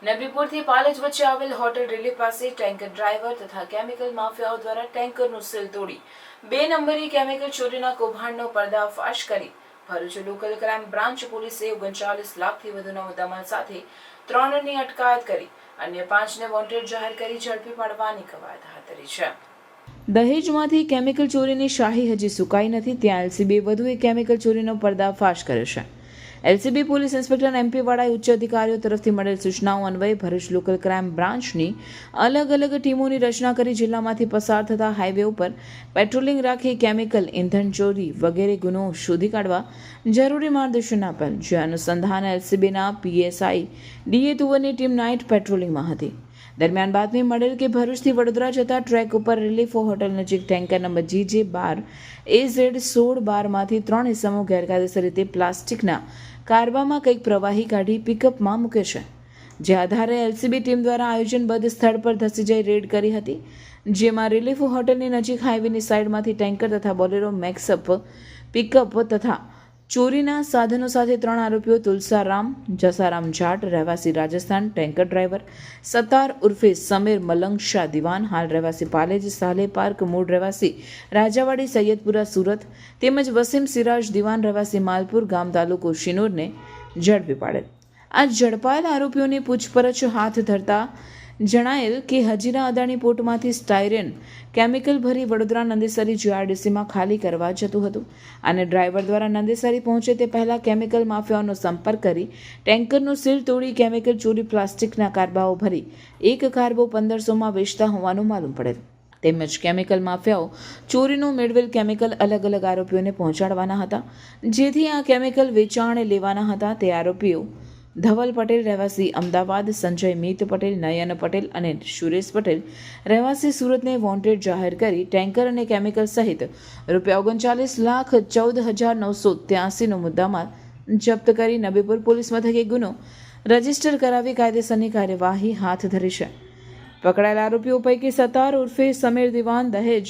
નબીપુરથી પાલેજ વચ્ચે આવેલ hotel relief પાસે ટેન્કર ડ્રાઈવર તથા કેમિકલ માફિયાઓ દ્વારા ટેન્કરનું સીલ તોડી 2 નંબરી કેમિકલ ચોરીના કૌભાંડનો પર્દાફાશ કરી ભરૂચ લોકલ ક્રાઇમ બ્રાન્ચ પોલીસે 39 લાખથી વધુના મુદ્દામાલ સાથે 3 ની અટકાયત કરી અન્ય 5 ને વોન્ટેડ જાહેર કરી ઝડપી પાડવાની કવાયત હાથ ધરી છે. દહેજમાંથી કેમિકલ ચોરીની શાહી હજી સુકાઈ નથી, ત્યાં એલસીબીએ વધુ એક કેમિકલ ચોરીનો પર્દાફાશ કર્યો છે. એલસીબી પોલીસ ઇન્સ્પેક્ટર એમપી વાળાએ ઉચ્ચ અધિકારીઓ તરફથી મળેલ સૂચનાઓ અન્વયે ભરૂચ લોકલ ક્રાઇમ બ્રાન્ચની અલગ અલગ ટીમોની રચના કરી જિલ્લામાંથી પસાર થતા હાઈવે ઉપર પેટ્રોલિંગ રાખી કેમિકલ ઇંધણ ચોરી વગેરે ગુનો શોધી કાઢવા જરૂરી માર્ગદર્શન આપેલ, જે અનુસંધાન એલસીબીના પીએસઆઈ ડીએ તુવરની ટીમ નાઇટ પેટ્રોલિંગમાં હતી. દરમિયાન બાતમી મળેલ કે ભરૂચથી વડોદરા જતા ટ્રેક ઉપર રિલીફ હોટલ નજીક ટેન્કર નંબર GJ12AZ16 માંથી 3 ઇસમો ગેરકાયદેસર રીતે પ્લાસ્ટિકના કારબામાં કંઈક પ્રવાહી કાઢી પિકઅપમાં મૂકે છે. જે આધારે એલસીબી ટીમ દ્વારા આયોજનબદ્ધ સ્થળ પર ધસી જઈ રેડ કરી હતી, જેમાં રિલીફ હોટલની નજીક હાઈવેની સાઈડમાંથી ટેન્કર તથા બોલેરો મેક્સઅપ પિકઅપ તથા ચોરીના સાધનો સાથે 3 આરોપીઓ તુલસારામ જસારામ જાટ રહેવાસી રાજસ્થાન, ટેન્કર ડ્રાઈવર સતાર ઉર્ફે સમીર મલંગ શાહ દિવાન હાલ રહેવાસી પાલેજ, સાલે પાર્ક મૂળ રહેવાસી રાજાવાડી સૈયદપુરા સુરત તેમજ વસીમ સિરાજ દિવાન રહેવાસી માલપુર ગામ તાલુકો શિનોરને ઝડપી પાડેલ. આ ઝડપાયેલ આરોપીઓની પૂછપરછ હાથ ધરતા જણાયેલ કે હજીરા અદાણી પોર્ટમાંથી સ્ટાયરેન કેમિકલ ભરી વડોદરા નંદેસરી જીઆરડીસીમાં ખાલી કરવા જતું હતું અને ડ્રાઈવર દ્વારા નંદેસરી પહોંચે તે પહેલાં કેમિકલ માફિયાઓનો સંપર્ક કરી ટેન્કરનું સીલ તોડી કેમિકલ ચોરી પ્લાસ્ટિકના કારબાઓ ભરી એક કારબો 1500માં વેચતા હોવાનું માલુમ પડેલ. તેમજ કેમિકલ માફિયાઓ ચોરીનું મેળવેલ કેમિકલ અલગ અલગ આરોપીઓને પહોંચાડવાના હતા, જેથી આ કેમિકલ વેચાણે લેવાના હતા. તે આરોપીઓ ધવલ પટેલ રહેવાસી અમદાવાદ, સંજય મીત પટેલ, નયન પટેલ અને સુરેશ પટેલ રહેવાસી સુરતને વોન્ટેડ જાહેર કરી ટેન્કર અને કેમિકલ સહિત ₹39,14,983નો મુદ્દામાલ જપ્ત કરી નબીપુર પોલીસ મથકે ગુનો રજીસ્ટર કરાવી કાયદેસરની કાર્યવાહી હાથ ધરી છે. પકડાયેલા આરોપીઓ પૈકી સતાર ઉર્ફે સમીર દિવાન દહેજ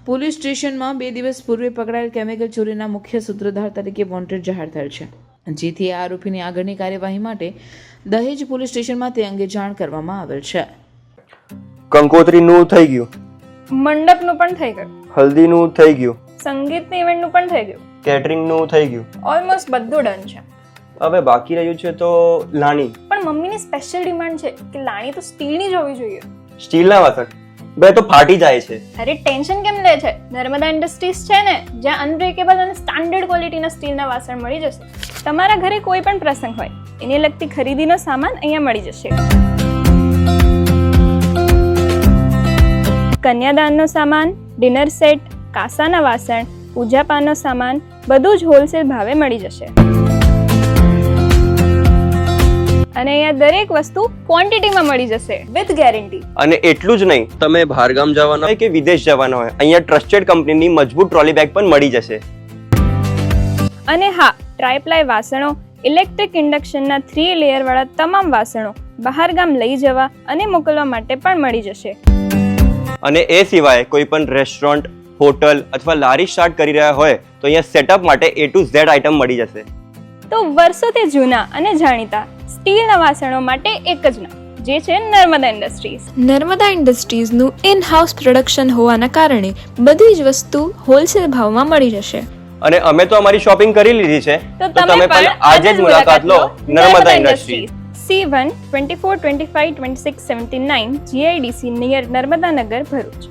પોલીસ સ્ટેશનમાં 2 દિવસ પૂર્વે પકડાયેલ કેમિકલ ચોરીના મુખ્ય સૂત્રધાર તરીકે વોન્ટેડ જાહેર થયેલ છે, જેથી આ આરોપીની આગળની કાર્યવાહી માટે દહેજ પોલીસ સ્ટેશનમાં તે અંગે જાણ કરવામાં આવેલ છે. કંકોત્રીનું થઈ ગયું, મંડપનું પણ થઈ ગયું, હલ્દીનું થઈ ગયું, સંગીતની ઇવેન્ટનું પણ થઈ ગયું, કેટરિંગનું થઈ ગયું, ઓલમોસ્ટ બધું ડન છે. હવે બાકી રહ્યું છે તો લાણી. પણ મમ્મીની સ્પેશિયલ ડિમાન્ડ છે કે લાણી તો સ્ટીલની જ હોવી જોઈએ. સ્ટીલના વાસણ બે તો ફાટી જાય છે. અરે ટેન્શન કેમ લે છે? નર્મદા ઇન્ડસ્ટ્રીઝ છે ને, જ્યાં અનબ્રેકેબલ અને સ્ટાન્ડર્ડ ક્વોલિટીના સ્ટીલના વાસણ મળી જશે. તમારા ઘરે કોઈ પણ પ્રસંગ હોય, એને લગતી ખરીદીનો સામાન અહીંયા મળી જશે. કન્યાદાનનો સામાન, ડિનર સેટ, કાસાના વાસણ, પૂજાપાનો સામાન બધું જ હોલસેલ ભાવે મળી જશે. અને અહીંયા દરેક વસ્તુ ક્વોન્ટિટીમાં મળી જશે વિથ ગેરંટી. અને એટલું જ નહીં, તમે બહારગામ જવાના હોય કે વિદેશ જવાના હોય, અહીંયા ટ્રસ્ટેડ કંપનીની મજબૂત ટ્રોલી બેગ પણ મળી જશે. અને હા, ટ્રાયપ્લાય વાસણો, ઇલેક્ટ્રિક ઇન્ડક્શનના 3 લેયર વાળા તમામ વાસણો બહારગામ લઈ જવા અને મોકલવા માટે પણ મળી જશે. અને એ સિવાય કોઈ પણ રેસ્ટોરન્ટ, હોટલ અથવા લારી સ્ટાર્ટ કરી રહ્યા હોય તો અહીંયા સેટઅપ માટે A to Z આઇટમ મળી જશે. તો વર્ષોથી જૂના અને જાણીતા સ્ટીલના વાસણો માટે એક જ નામ, જે છે નર્મદા ઇન્ડસ્ટ્રીઝ. નર્મદા ઇન્ડસ્ટ્રીઝનું ઇન હાઉસ પ્રોડક્શન હોવાના કારણે બધી જ વસ્તુ હોલસેલ ભાવમાં મળી જશે. અને અમે તો અમારી શોપિંગ કરી લીધી છે, તો તમે પણ આજે જ મુલાકાત લો Narmada industries. C1 2425 2679 GIDC near Narmadanagar, Bharuch.